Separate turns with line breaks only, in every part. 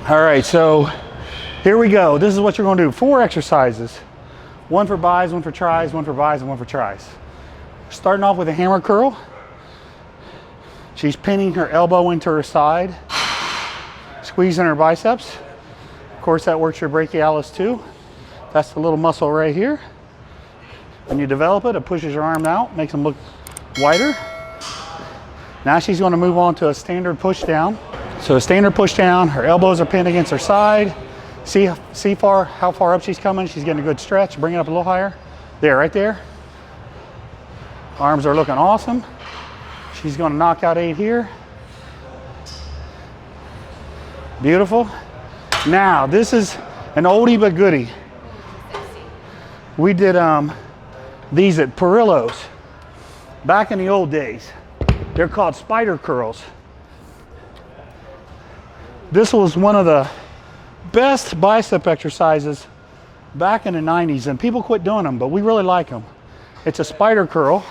All right, so here we go. This is what you're gonna do. 4 exercises. One for bis, one for tris, one for bis, and one for tris. Starting off with a hammer curl. She's pinning her elbow into her side, squeezing her biceps. Of course, that works your brachialis too. That's the little muscle right here. When you develop it, it pushes your arm out, makes them look wider. Now she's going to move on to a standard push down. So a standard push down, her elbows are pinned against her side. See how far up she's coming. She's getting a good stretch. Bring it up a little higher. There, right there. Arms are looking awesome. She's going to knock out 8 here. Beautiful. Now, this is an oldie but goodie. We did these at Perillo's back in the old days. They're called spider curls. This was one of the best bicep exercises back in the 90s, and people quit doing them, but we really like them. It's a spider curl.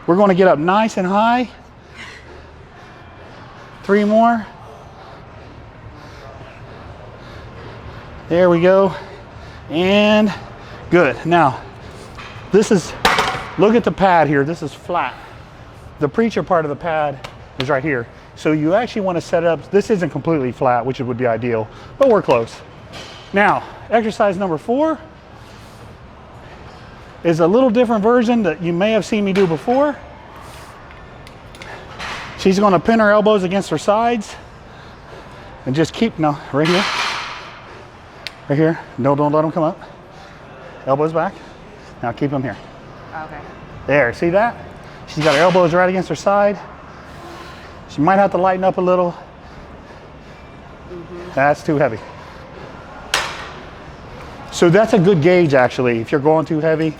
We're going to get up nice and high. 3 more. There we go. And good. Now, this is, look at the pad here. This is flat. The preacher part of the pad is right here. So you actually want to set up, this isn't completely flat, which would be ideal, but we're close. Now, exercise number 4 is a little different version that you may have seen me do before. She's going to pin her elbows against her sides and just keep, no, right here. Right here. No, don't let them come up. Elbows back. Now keep them here.
Okay.
There, see that? She's got her elbows right against her side. She might have to lighten up a little. That's too heavy. So that's a good gauge actually. If you're going too heavy,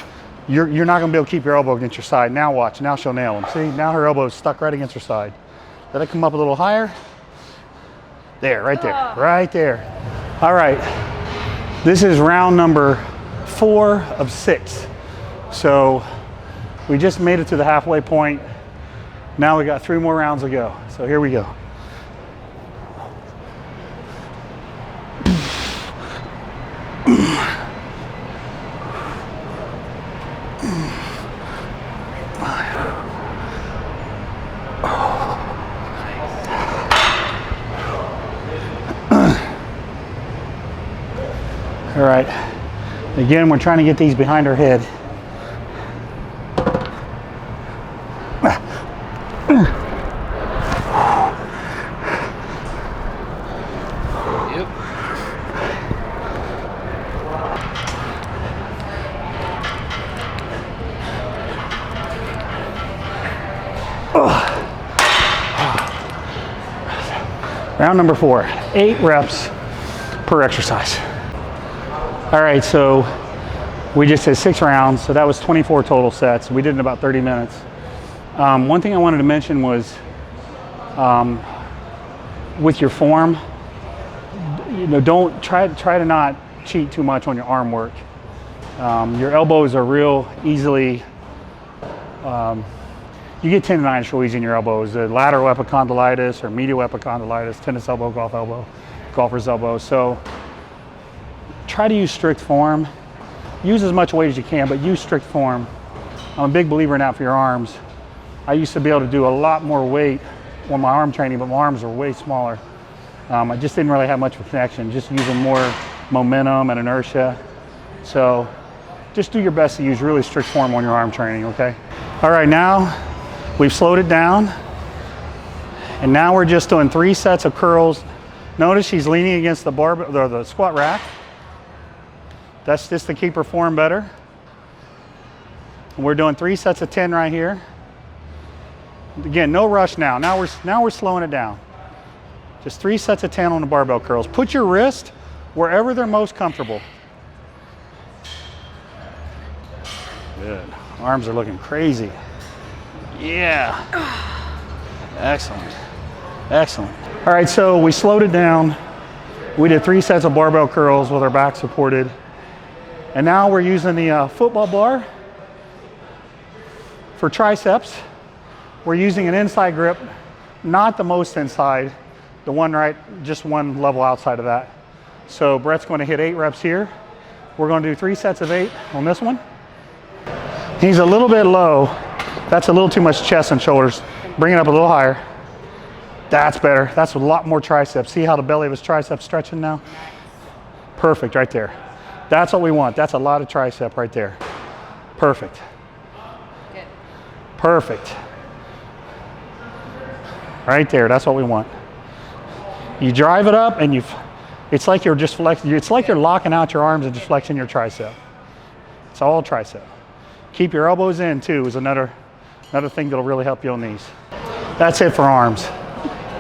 you're not gonna be able to keep your elbow against your side. Now watch, now she'll nail them. See, now her elbow is stuck right against her side. Let it come up a little higher. There, right there, right there. All right, this is round number 4 of 6. So we just made it to the halfway point. Now we got 3 more rounds to go. So here we go. All right, again, we're trying to get these behind her head.
Yep.
Round number 4, 8 reps per exercise. All right, so we just did 6 rounds, so that was 24 total sets. We did in about 30 minutes. One thing I wanted to mention was with your form, you know, don't try to not cheat too much on your arm work. Your elbows are real easily, you get tendonitis real easy in your elbows, the lateral epicondylitis or medial epicondylitis, tennis elbow, golfer's elbow. So try to use strict form. Use as much weight as you can, but use strict form. I'm a big believer in that for your arms. I used to be able to do a lot more weight on my arm training, but my arms are way smaller. I just didn't really have much of a connection, just using more momentum and inertia. So just do your best to use really strict form on your arm training, okay? All right, now we've slowed it down. And now we're just doing 3 sets of curls. Notice she's leaning against the barbell or the squat rack. That's just to keep her form better. And we're doing 3 sets of 10 right here. Again, no rush now. Now we're slowing it down. Just 3 sets of 10 on the barbell curls. Put your wrist wherever they're most comfortable. Good. Arms are looking crazy. Yeah. Excellent. Excellent. All right, so we slowed it down. We did 3 sets of barbell curls with our back supported. And now we're using the football bar for triceps. We're using an inside grip, not the most inside, the one right, just one level outside of that. So Brett's going to hit 8 reps here. We're going to do 3 sets of 8 on this one. He's a little bit low. That's a little too much chest and shoulders. Bring it up a little higher. That's better. That's a lot more triceps. See how the belly of his triceps stretching now? Perfect, right there. That's what we want. That's a lot of tricep right there. Perfect.
Good.
Perfect. Right there, that's what we want. You drive it up and it's like you're just flexing, it's like you're locking out your arms and just flexing your tricep. It's all tricep. Keep your elbows in too is another thing that'll really help you on these. That's it for arms.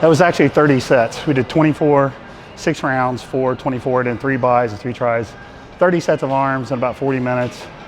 That was actually 30 sets. We did 24, 6 rounds, 4, 24, then 3 bis and 3 tries. 30 sets of arms in about 40 minutes.